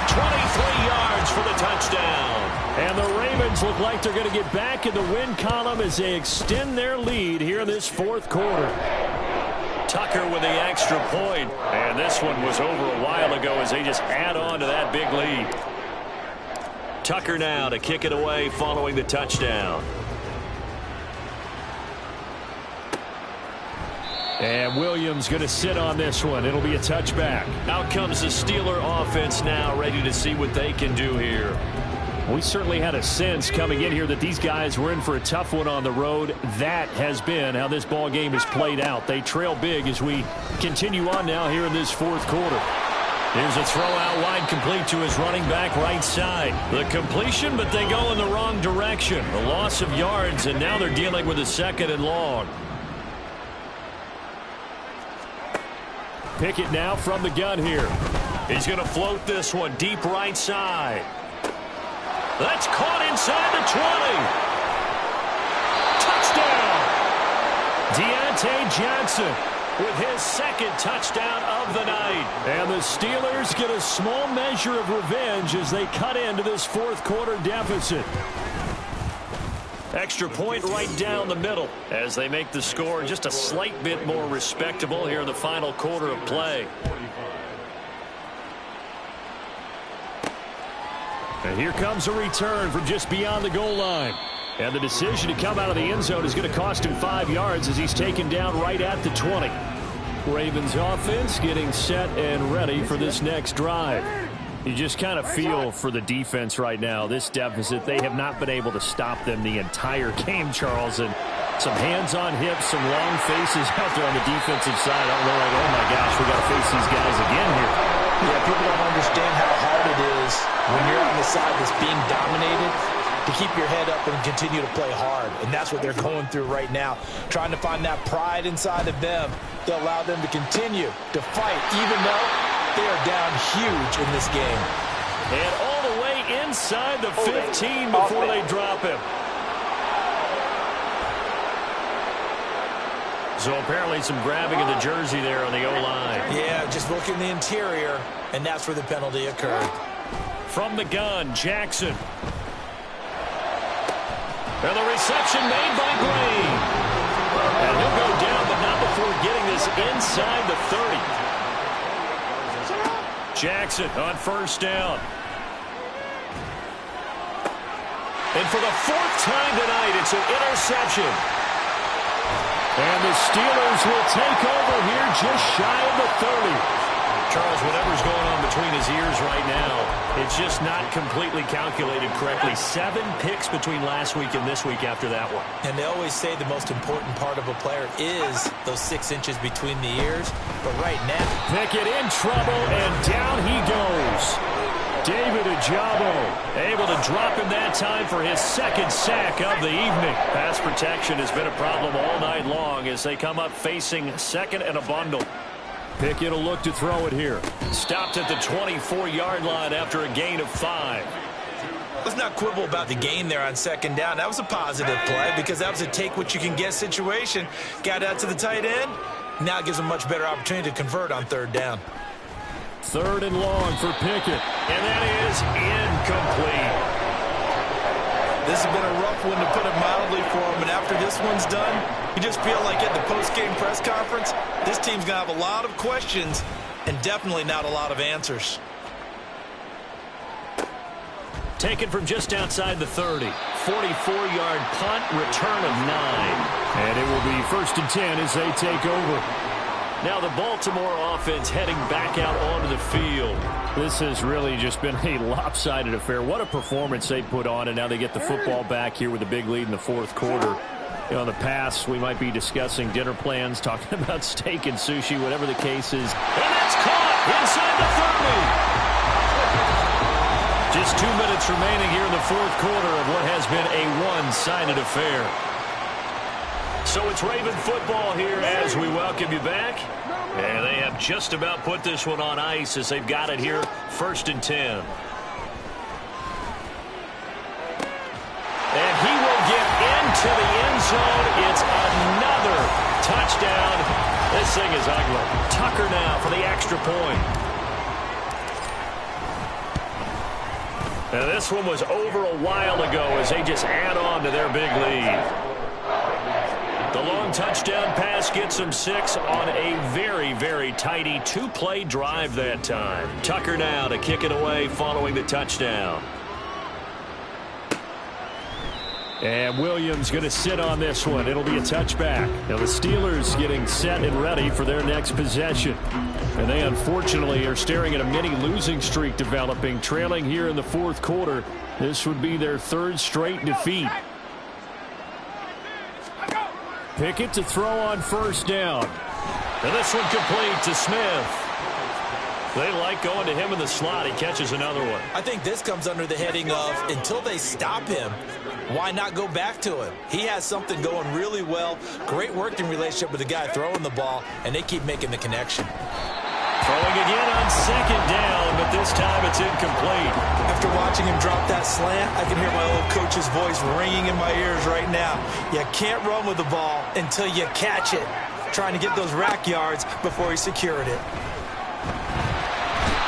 Speaker 1: 23 yards for the touchdown.
Speaker 2: And the Ravens look like they're going to get back in the win column as they extend their lead here in this 4th quarter.
Speaker 1: Tucker with the extra point. And this one was over a while ago as they just add on to that big lead. Tucker now to kick it away following the touchdown.
Speaker 2: And Williams going to sit on this one. It'll be a touchback.
Speaker 1: Out comes the Steeler offense now, ready to see what they can do here.
Speaker 2: We certainly had a sense coming in here that these guys were in for a tough one on the road. That has been how this ball game is played out. They trail big as we continue on now here in this 4th quarter.
Speaker 1: Here's a throw out wide, complete to his running back right side. The completion, but they go in the wrong direction. The loss of yards, and now they're dealing with a 2nd and long.
Speaker 2: Pickett now from the gun here.
Speaker 1: He's going to float this one deep right side. That's caught inside the 20. Touchdown! Deontay Johnson with his 2nd touchdown of the night.
Speaker 2: And the Steelers get a small measure of revenge as they cut into this 4th quarter deficit.
Speaker 1: Extra point right down the middle as they make the score just a slight bit more respectable here in the final quarter of play.
Speaker 2: And here comes a return from just beyond the goal line. And the decision to come out of the end zone is going to cost him 5 yards as he's taken down right at the 20. Ravens offense getting set and ready for this next drive. You just kind of feel for the defense right now, this deficit. They have not been able to stop them the entire game, Charles. And some hands on hips, some long faces out there on the defensive side. I don't know, like, oh my gosh, we got to face these guys again here.
Speaker 4: Yeah, people don't understand how hard it is when you're on the side that's being dominated to keep your head up and continue to play hard. And that's what they're going through right now, trying to find that pride inside of them to allow them to continue to fight, even though they are down huge in this game.
Speaker 1: And all the way inside the 15 before they drop him. So apparently some grabbing of the jersey there on the O-line.
Speaker 3: Yeah, just look in the interior, and that's where the penalty occurred.
Speaker 1: From the gun, Jackson. And the reception made by Green. And he'll go down, but not before getting this inside the 30. Jackson on 1st down. And for the fourth time tonight, it's an interception.
Speaker 2: And the Steelers will take over here just shy of the 30.
Speaker 1: Charles, whatever's going on between his ears right now, it's just not completely calculated correctly. 7 picks between last week and this week after that one.
Speaker 3: And they always say the most important part of a player is those 6 inches between the ears. But right now,
Speaker 2: Pickett in trouble, and down he goes. David Ojabo able to drop him that time for his second sack of the evening.
Speaker 1: Pass protection has been a problem all night long as they come up facing second and a bundle.
Speaker 2: Pickett will look to throw it here.
Speaker 1: Stopped at the 24-yard line after a gain of 5.
Speaker 3: let's not quibble about the gain there on second down. That was a positive play because that was a take-what-you-can-get situation. Got out to the tight end. Now it gives him a much better opportunity to convert on third down.
Speaker 2: 3rd and long for Pickett.
Speaker 1: And that is incomplete.
Speaker 3: This has been a rough one, to put it mildly, for him. And after this one's done, you just feel like at the post-game press conference, this team's going to have a lot of questions and definitely not a lot of answers.
Speaker 1: Taken from just outside the 30. 44-yard punt, return of 9.
Speaker 2: And it will be 1st and 10 as they take over.
Speaker 1: Now the Baltimore offense heading back out onto the field.
Speaker 2: This has really just been a lopsided affair. What a performance they put on, and now they get the football back here with a big lead in the 4th quarter. You know, in the past, we might be discussing dinner plans, talking about steak and sushi, whatever the case is.
Speaker 1: And that's caught inside the 30. Just 2 minutes remaining here in the 4th quarter of what has been a one-sided affair. So it's Raven football here as we welcome you back. And they have just about put this one on ice as they've got it here, 1st and 10. And he will get into the end zone. It's another touchdown. This thing is ugly. Tucker now for the extra point. Now this one was over a while ago as they just add on to their big lead. The long touchdown pass gets them 6 on a very, very tidy 2-play drive that time. Tucker now to kick it away following the touchdown.
Speaker 2: And Williams going to sit on this one. It'll be a touchback. Now the Steelers getting set and ready for their next possession. And they unfortunately are staring at a mini losing streak developing, trailing here in the 4th quarter. This would be their 3rd straight defeat. Pickett to throw on 1st down.
Speaker 1: And this one complete to Smith. They like going to him in the slot. He catches another one.
Speaker 3: I think this comes under the heading of, until they stop him, why not go back to him? He has something going really well. Great working relationship with the guy throwing the ball, and they keep making the connection.
Speaker 1: Throwing again on 2nd down, but this time it's incomplete.
Speaker 3: After watching him drop that slant, I can hear my old coach's voice ringing in my ears right now. You can't run with the ball until you catch it. Trying to get those rack yards before he secured it.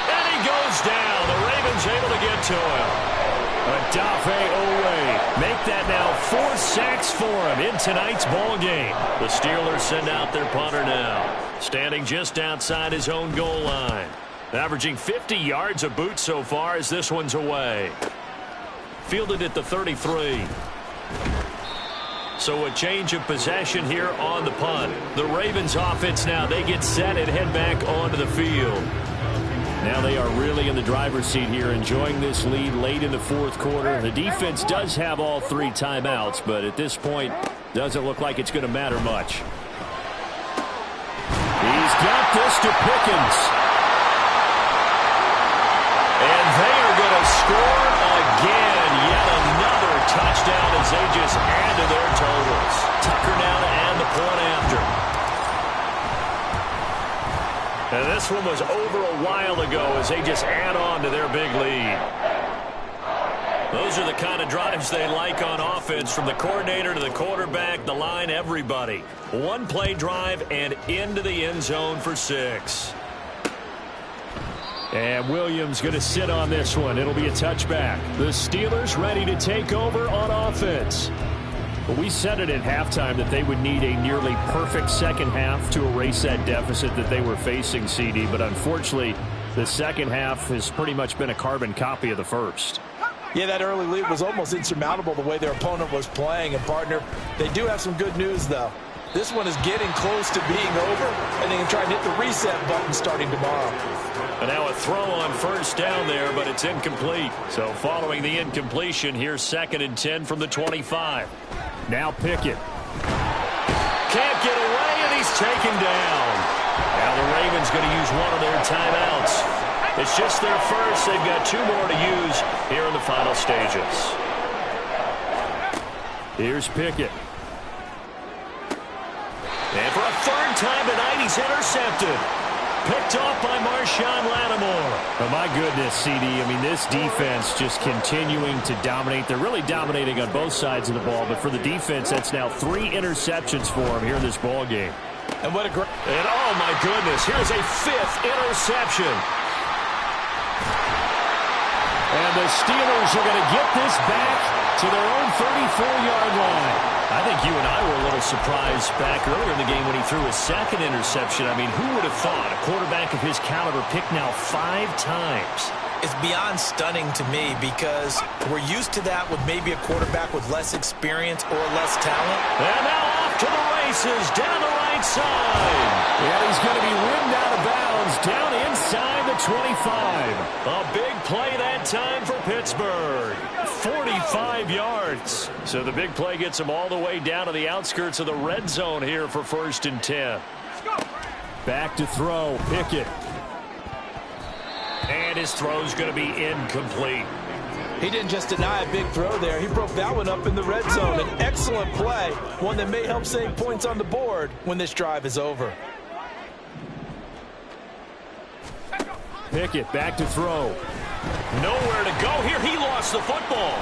Speaker 1: And he goes down. The Ravens able to get to him.
Speaker 2: Odafe Owe make that now 4 sacks for him in tonight's ball game.
Speaker 1: The Steelers send out their punter now, standing just outside his own goal line. Averaging 50 yards a boot so far as this one's away. Fielded at the 33. So a change of possession here on the punt. The Ravens offense now, they get set and head back onto the field.
Speaker 2: Now they are really in the driver's seat here, enjoying this lead late in the 4th quarter. The defense does have all 3 timeouts, but at this point, doesn't look like it's going to matter much. He's got this to Pickens.
Speaker 1: And they are going to score again. Yet another touchdown as they just add to their totals. Tucker now to add the point after. And this one was over a while ago as they just add on to their big lead. Those are the kind of drives they like on offense, from the coordinator to the quarterback, the line, everybody. 1-play drive and into the end zone for 6.
Speaker 2: And Williams going to sit on this one. It'll be a touchback. The Steelers ready to take over on offense. But we said it at halftime that they would need a nearly perfect second half to erase that deficit that they were facing, CD. But unfortunately, the second half has pretty much been a carbon copy of the first.
Speaker 4: Yeah, that early lead was almost insurmountable the way their opponent was playing. And, partner, they do have some good news, though. This one is getting close to being over, and they can try and hit the reset button starting tomorrow.
Speaker 1: And now a throw on first down there, but it's incomplete. So following the incompletion, here's 2nd and 10 from the 25.
Speaker 2: Now Pickett.
Speaker 1: Can't get away, and he's taken down. Now the Ravens going to use one of their timeouts. It's just their first. They've got 2 more to use here in the final stages.
Speaker 2: Here's Pickett.
Speaker 1: And for a 3rd time tonight, he's intercepted. Picked off by Marshawn Lattimore.
Speaker 2: Oh, my goodness, CD. I mean, this defense just continuing to dominate. They're really dominating on both sides of the ball, but for the defense, that's now 3 interceptions for them here in this ball game.
Speaker 4: And what a great...
Speaker 1: And, oh, my goodness, here's a 5th interception.
Speaker 2: And the Steelers are going to get this back to their own 34-yard line.
Speaker 1: I think you and I were a little surprised back earlier in the game when he threw his 2nd interception. I mean, who would have thought a quarterback of his caliber picked now 5 times?
Speaker 3: It's beyond stunning to me because we're used to that with maybe a quarterback with less experience or less talent.
Speaker 1: And now off to the races down the right side.
Speaker 2: And he's going to be rimmed out of bounds down inside the 25.
Speaker 1: A big play that time for Pittsburgh. 45 yards. So the big play gets him all the way down to the outskirts of the red zone here for 1st and 10.
Speaker 2: Back to throw, Pickett.
Speaker 1: And his throw's going to be incomplete.
Speaker 4: He didn't just deny a big throw there. He broke that one up in the red zone. An excellent play, one that may help save points on the board when this drive is over.
Speaker 2: Pickett back to throw.
Speaker 1: Nowhere to go here. He lost the football.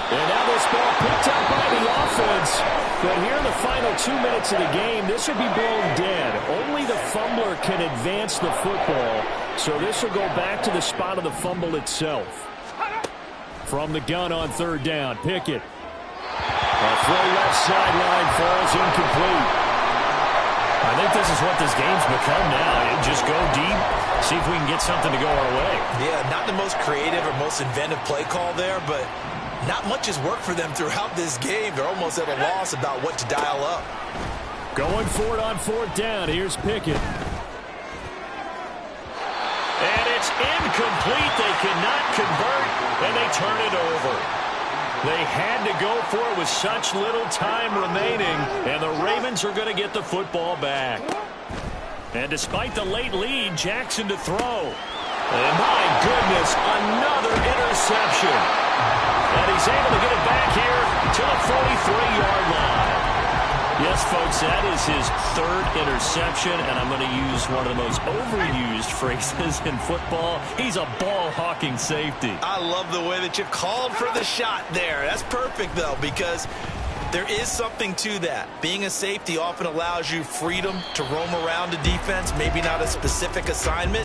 Speaker 2: And now this ball picked up by the offense. But here in the final 2 minutes of the game, this will be blown dead. Only the fumbler can advance the football. So this will go back to the spot of the fumble itself. From the gun on 3rd down, Pickett. A throw left sideline falls incomplete.
Speaker 1: I think this is what this game's become now. Just go deep, see if we can get something to go our way.
Speaker 3: Yeah, not the most creative or most inventive play call there, but not much has worked for them throughout this game. They're almost at a loss about what to dial up.
Speaker 2: Going for it on 4th down. Here's Pickett.
Speaker 1: And it's incomplete. They cannot convert, and they turn it over. They had to go for it with such little time remaining, and the Ravens are going to get the football back. And despite the late lead, Jackson to throw. And my goodness, another interception. And he's able to get it back here to the 43-yard line. Yes, folks, that is his 3rd interception, and I'm going to use one of the most overused phrases in football. He's a ball-hawking safety.
Speaker 3: I love the way that you called for the shot there. That's perfect, though, because there is something to that. Being a safety often allows you freedom to roam around the defense, maybe not a specific assignment.